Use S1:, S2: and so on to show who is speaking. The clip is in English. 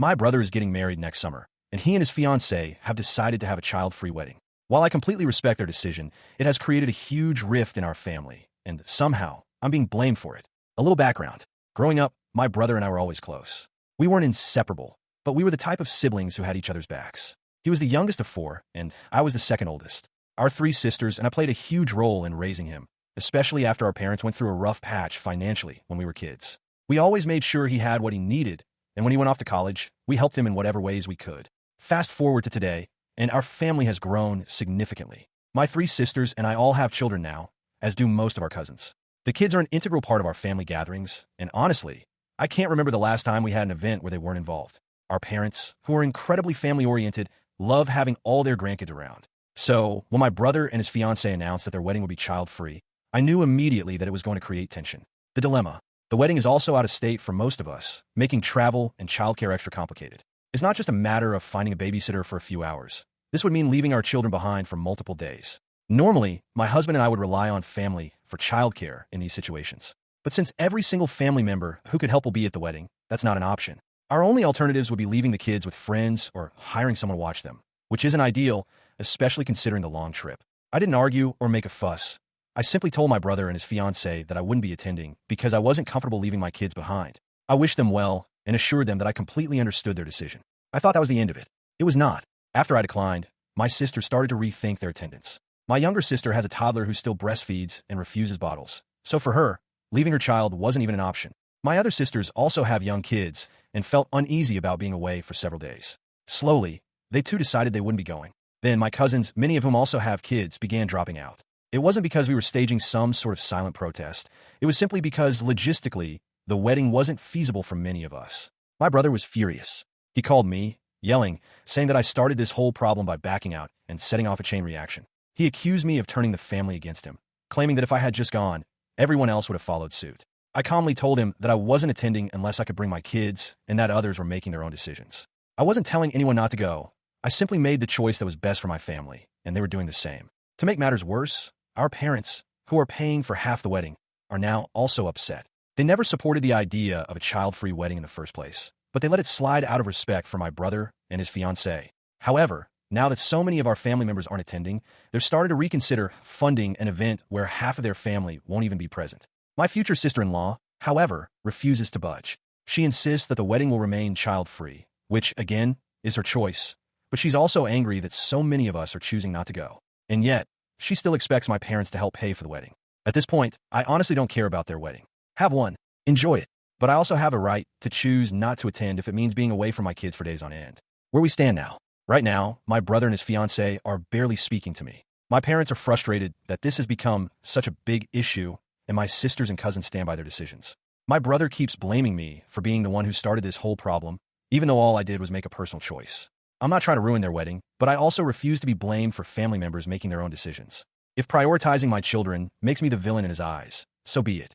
S1: My brother is getting married next summer, and he and his fiancée have decided to have a child-free wedding. While I completely respect their decision, it has created a huge rift in our family, and somehow I'm being blamed for it. A little background. Growing up, my brother and I were always close. We weren't inseparable, but we were the type of siblings who had each other's backs. He was the youngest of four, and I was the second oldest. Our three sisters and I played a huge role in raising him, especially after our parents went through a rough patch financially when we were kids. We always made sure he had what he needed, and when he went off to college, we helped him in whatever ways we could. Fast forward to today, and our family has grown significantly. My three sisters and I all have children now, as do most of our cousins. The kids are an integral part of our family gatherings, and honestly, I can't remember the last time we had an event where they weren't involved. Our parents, who are incredibly family-oriented, love having all their grandkids around. So, when my brother and his fiancée announced that their wedding would be child-free, I knew immediately that it was going to create tension. The dilemma. The wedding is also out of state for most of us, making travel and childcare extra complicated. It's not just a matter of finding a babysitter for a few hours. This would mean leaving our children behind for multiple days. Normally, my husband and I would rely on family for childcare in these situations. But since every single family member who could help will be at the wedding, that's not an option. Our only alternatives would be leaving the kids with friends or hiring someone to watch them, which isn't ideal, especially considering the long trip. I didn't argue or make a fuss. I simply told my brother and his fiancée that I wouldn't be attending because I wasn't comfortable leaving my kids behind. I wished them well and assured them that I completely understood their decision. I thought that was the end of it. It was not. After I declined, my sisters started to rethink their attendance. My younger sister has a toddler who still breastfeeds and refuses bottles, so for her, leaving her child wasn't even an option. My other sisters also have young kids and felt uneasy about being away for several days. Slowly, they too decided they wouldn't be going. Then my cousins, many of whom also have kids, began dropping out. It wasn't because we were staging some sort of silent protest. It was simply because, logistically, the wedding wasn't feasible for many of us. My brother was furious. He called me, yelling, saying that I started this whole problem by backing out and setting off a chain reaction. He accused me of turning the family against him, claiming that if I had just gone, everyone else would have followed suit. I calmly told him that I wasn't attending unless I could bring my kids and that others were making their own decisions. I wasn't telling anyone not to go. I simply made the choice that was best for my family, and they were doing the same. To make matters worse, our parents, who are paying for half the wedding, are now also upset. They never supported the idea of a child-free wedding in the first place, but they let it slide out of respect for my brother and his fiancée. However, now that so many of our family members aren't attending, they're starting to reconsider funding an event where half of their family won't even be present. My future sister-in-law, however, refuses to budge. She insists that the wedding will remain child-free, which, again, is her choice. But she's also angry that so many of us are choosing not to go. And yet, she still expects my parents to help pay for the wedding. At this point, I honestly don't care about their wedding. Have one. Enjoy it. But I also have a right to choose not to attend if it means being away from my kids for days on end. Where we stand now. Right now, my brother and his fiancée are barely speaking to me. My parents are frustrated that this has become such a big issue, and my sisters and cousins stand by their decisions. My brother keeps blaming me for being the one who started this whole problem, even though all I did was make a personal choice. I'm not trying to ruin their wedding, but I also refuse to be blamed for family members making their own decisions. If prioritizing my children makes me the villain in his eyes, so be it.